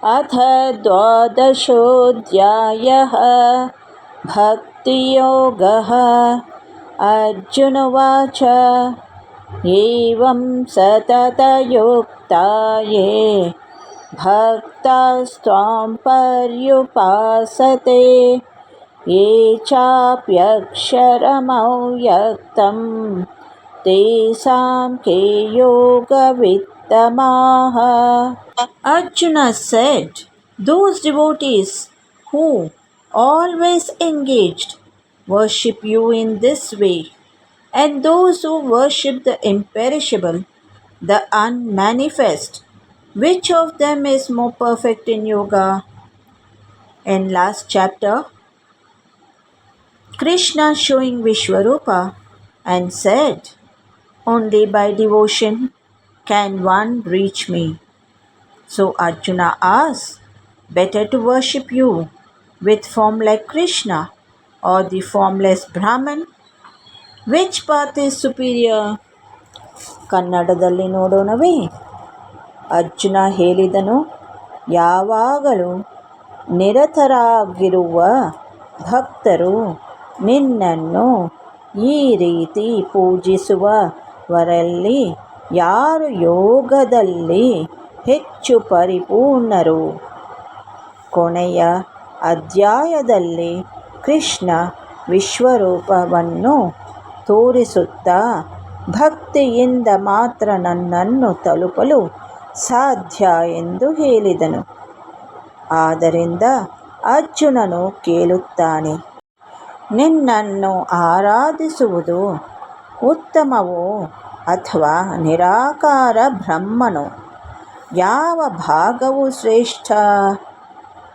अथ द्वादशोऽध्यायः भक्तियोगः। अर्जुन उवाच एवं सततयुक्ता ये भक्तास्त्वां पर्युपासते ये चाप्यक्षरमव्यक्तं तेषां के योगवित्तमाः। Arjuna said, those devotees who, always engaged, worship you in this way, and those who worship the imperishable, the unmanifest, which of them is more perfect in yoga? In last chapter, Krishna showing Vishwarupa and said, only by devotion can one reach me. So Arjuna asks, better to worship you with form like Krishna or the formless Brahman? Which path is superior? ಕನ್ನಡದಲ್ಲಿ ನೋಡೋಣವೇ. ಅರ್ಜುನ ಹೇಳಿದನು, ಯಾವಾಗಲೂ ನಿರತರಾಗಿರುವ ಭಕ್ತರು ನಿನ್ನನ್ನು ಈ ರೀತಿ ಪೂಜಿಸುವವರಲ್ಲಿ ಯಾರು ಯೋಗದಲ್ಲಿ ಹೆಚ್ಚು ಪರಿಪೂರ್ಣರು? ಕೊನೆಯ ಅಧ್ಯಾಯದಲ್ಲಿ ಕೃಷ್ಣ ವಿಶ್ವರೂಪವನ್ನು ತೋರಿಸುತ್ತಾ ಭಕ್ತಿಯಿಂದ ಮಾತ್ರ ನನ್ನನ್ನು ತಲುಪಲು ಸಾಧ್ಯ ಎಂದು ಹೇಳಿದನು. ಆದ್ದರಿಂದ ಅರ್ಜುನನು ಕೇಳುತ್ತಾನೆ, ನಿನ್ನನ್ನು ಆರಾಧಿಸುವುದು ಉತ್ತಮವೋ ಅಥವಾ ನಿರಾಕಾರ ಬ್ರಹ್ಮನೋ? ಯಾವ ಭಾಗವು ಶ್ರೇಷ್ಠ?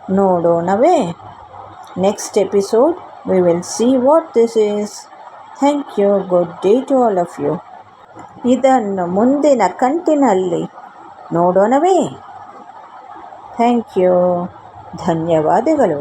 ನೋಡೋಣವೇ. Next episode we will see what this is. Thank you. Good day to all of you. ಇದನ್ನು ಮುಂದಿನ ಕಂತಿನಲ್ಲಿ ನೋಡೋಣವೇ. Thank you. ಧನ್ಯವಾದಗಳು.